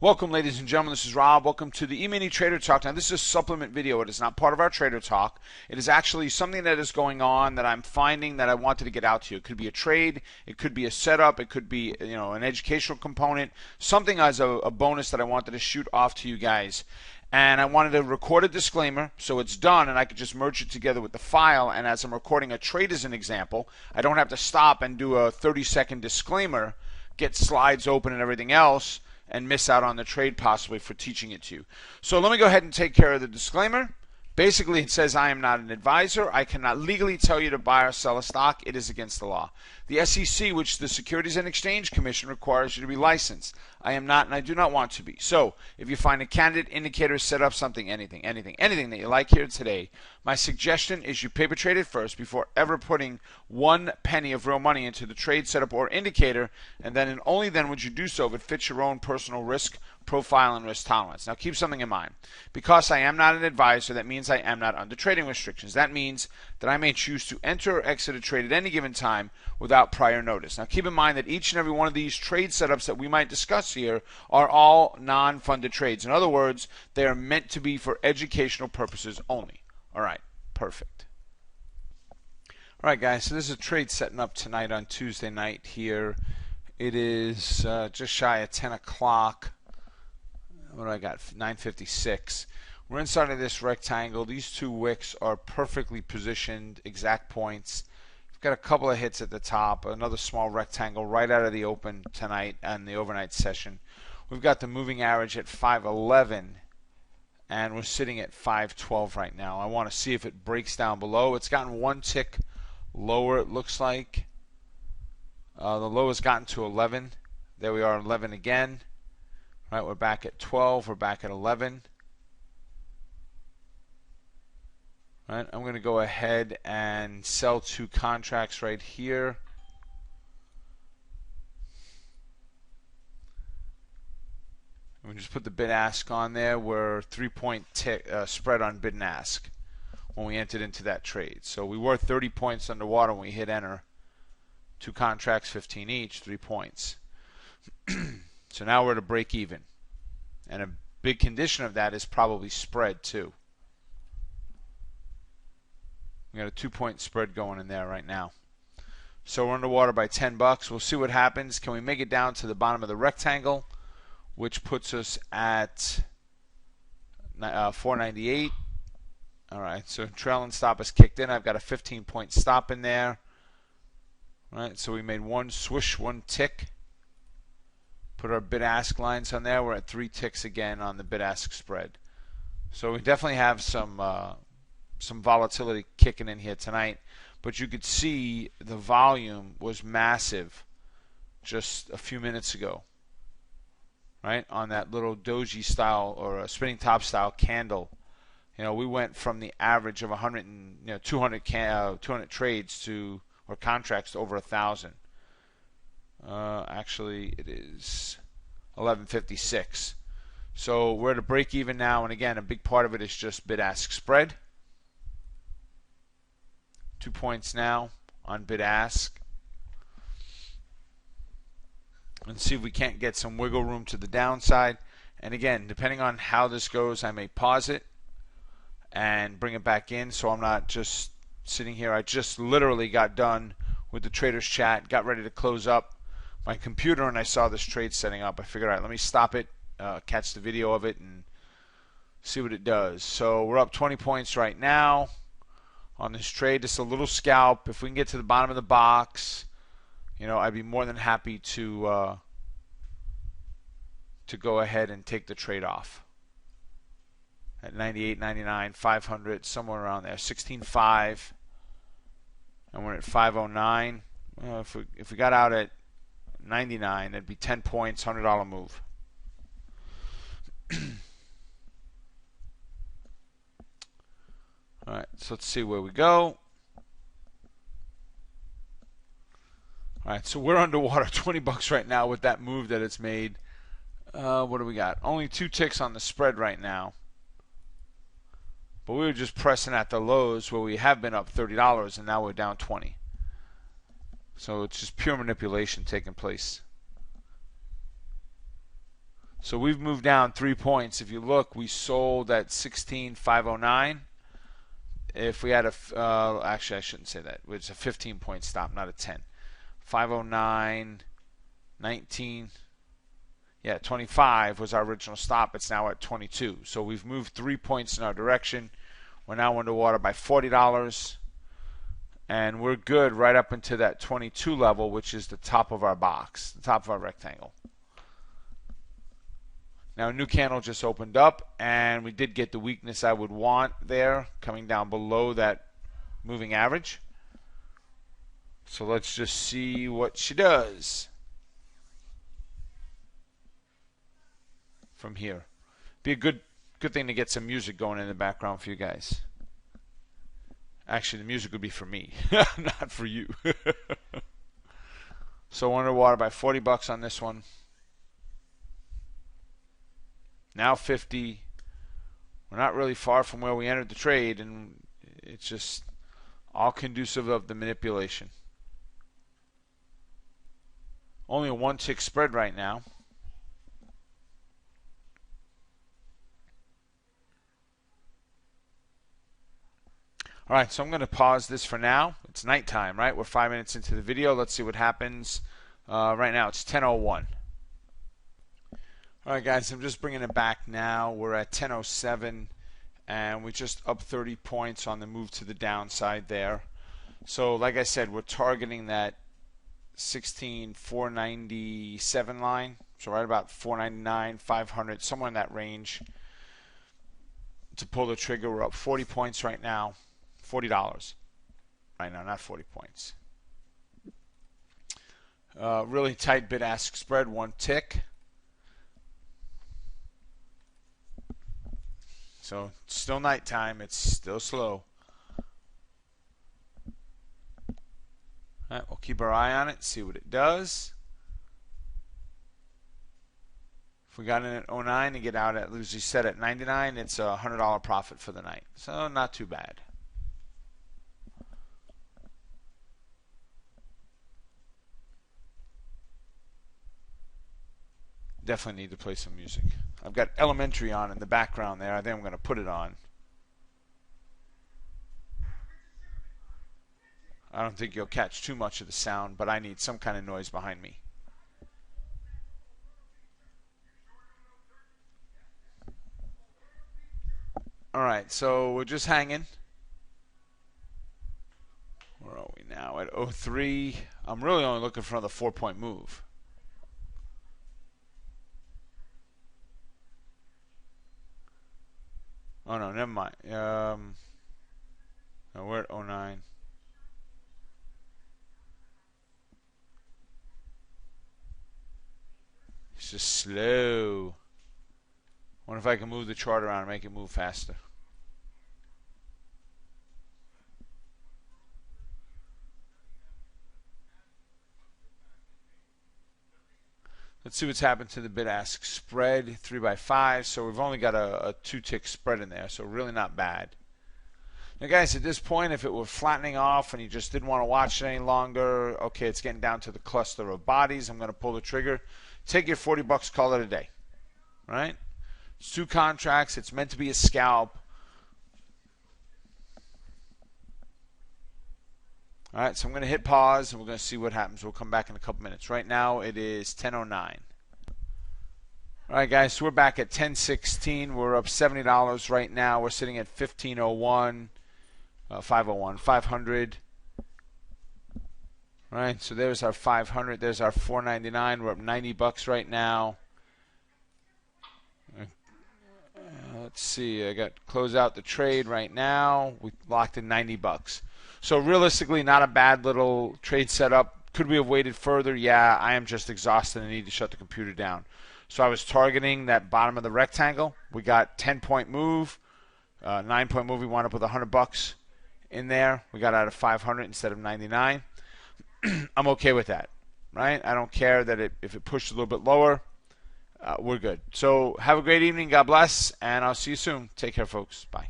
Welcome, ladies and gentlemen. This is Rob. Welcome to the E-mini Trader Talk. Now, this is a supplement video. It is not part of our Trader Talk. It is actually something that is going on that I'm finding that I wanted to get out to you. It could be a trade. It could be a setup. It could be, an educational component. Something as a bonus that I wanted to shoot off to you guys. And I wanted to record a disclaimer so it's done and I could just merge it together with the file. And as I'm recording a trade as an example, I don't have to stop and do a 30-second disclaimer, get slides open and everything else, and miss out on the trade possibly for teaching it to you. So let me go ahead and take care of the disclaimer. Basically, it says I am not an advisor. I cannot legally tell you to buy or sell a stock. It is against the law. The SEC, which the Securities and Exchange Commission, requires you to be licensed. I am not, and I do not want to be. So if you find a candidate, indicator, set up something, anything that you like here today, my suggestion is you paper trade it first before ever putting 1 penny of real money into the trade, setup, or indicator, and then and only then would you do so if it fits your own personal risk profile and risk tolerance. Now keep something in mind. Because I am not an advisor, that means I am not under trading restrictions. That means that I may choose to enter or exit a trade at any given time without prior notice. Now keep in mind that each and every one of these trade setups that we might discuss here are all non-funded trades. In other words, they are meant to be for educational purposes only. All right, perfect. All right, guys, so this is a trade setting up tonight on Tuesday night here. It is just shy of 10 o'clock. What do I got? 9:56. We're inside of this rectangle. These two wicks are perfectly positioned, exact points. We've got a couple of hits at the top, another small rectangle right out of the open tonight and the overnight session. We've got the moving average at 511, and we're sitting at 512 right now. I want to see if it breaks down below. It's gotten one tick lower, it looks like. The low has gotten to 11. There we are, 11 again. All right, we're back at 12. We're back at 11. All right, I'm going to go ahead and sell 2 contracts right here. We just put the bid ask on there. We're 3-point spread on bid and ask when we entered into that trade. So we were 30 points underwater when we hit enter. 2 contracts, 15 each, 3 points. So now we're at a break even. And a big condition of that is probably spread too. We got a 2-point spread going in there right now. So we're underwater by 10 bucks. We'll see what happens. Can we make it down to the bottom of the rectangle, which puts us at 498. All right, so trailing stop is kicked in. I've got a 15-point stop in there. All right, so we made one swish, one tick. Put our bid-ask lines on there. We're at 3 ticks again on the bid-ask spread. So we definitely have some volatility kicking in here tonight. But you could see the volume was massive just a few minutes ago, right? On that little doji style or a spinning top style candle. We went from the average of 200 trades to or contracts to over 1,000. Actually, it is 11:56. So we're at a break even now, and again, a big part of it is just bid-ask spread. 2 points now on bid-ask. And see if we can't get some wiggle room to the downside. And again, depending on how this goes, I may pause it and bring it back in, so I'm not just sitting here. I just literally got done with the Traders Chat, got ready to close up my computer, and I saw this trade setting up. I figured, all right, let me stop it, catch the video of it, and see what it does. So we're up 20 points right now on this trade. Just a little scalp. If we can get to the bottom of the box, I'd be more than happy to go ahead and take the trade off at 98, 99, 500, somewhere around there, 16.5, and we're at 509. If we got out at 99, it'd be 10 points, $100 move. All right, so let's see where we go. All right, so we're underwater 20 bucks right now with that move that it's made. What do we got? Only 2 ticks on the spread right now. But we were just pressing at the lows where we have been up $30, and now we're down 20. So it's just pure manipulation taking place. So we've moved down 3 points. If you look, we sold at 16,509. If we had a, actually I shouldn't say that. It's a 15-point stop, not a 10. 509, 19. Yeah, 25 was our original stop. It's now at 22. So we've moved 3 points in our direction. We're now underwater by $40. And we're good right up into that 22 level, which is the top of our box, the top of our rectangle. Now, a new candle just opened up, and we did get the weakness I would want there, coming down below that moving average. So let's just see what she does from here. Be a good thing to get some music going in the background for you guys. Actually, the music would be for me, not for you. So underwater by $40 on this one. Now 50. We're not really far from where we entered the trade, and it's just all conducive of the manipulation. Only a 1-tick spread right now. All right, so I'm going to pause this for now. It's nighttime, right? We're 5 minutes into the video. Let's see what happens. Right now, it's 10:01. All right, guys, I'm just bringing it back now. We're at 10:07, and we just up 30 points on the move to the downside there. So, like I said, we're targeting that 16,497 line. So right about 499, 500, somewhere in that range. To pull the trigger, we're up 40 points right now. $40 right now, not 40 points. Really tight bid-ask spread, 1 tick. So it's still nighttime. It's still slow. All right, we'll keep our eye on it, see what it does. If we got in at 09 and get out at, as you said, at 99, it's a $100 profit for the night. So not too bad. Definitely need to play some music. I've got Elementary on in the background there. I think I'm going to put it on. I don't think you'll catch too much of the sound, but I need some kind of noise behind me. All right, so we're just hanging. Where are we now? At 03. I'm really only looking for another 4-point move. Oh, no, never mind. No, we're at 09. It's just slow. Wonder if I can move the chart around and make it move faster. Let's see what's happened to the bid-ask spread, 3 by 5. So we've only got a 2-tick spread in there, so really not bad. Now, guys, at this point, if it were flattening off and you just didn't want to watch it any longer, okay, it's getting down to the cluster of bodies. I'm going to pull the trigger. Take your $40, call it a day. Right? It's 2 contracts. It's meant to be a scalp. All right, so I'm going to hit pause, and we're going to see what happens. We'll come back in a couple minutes. Right now, it is 10:09. All right, guys, so we're back at 10:16. We're up $70 right now. We're sitting at 1501, 501, 500. All right, so there's our 500. There's our 499. We're up $90 right now. Let's see. I got close out the trade right now. We locked in $90. So realistically, not a bad little trade setup. Could we have waited further? Yeah, I am just exhausted and need to shut the computer down. So I was targeting that bottom of the rectangle. We got 10-point move, 9-point move. We wound up with $100 in there. We got out of 500 instead of 99. I'm okay with that, right? I don't care that if it pushed a little bit lower. We're good. So have a great evening. God bless, and I'll see you soon. Take care, folks. Bye.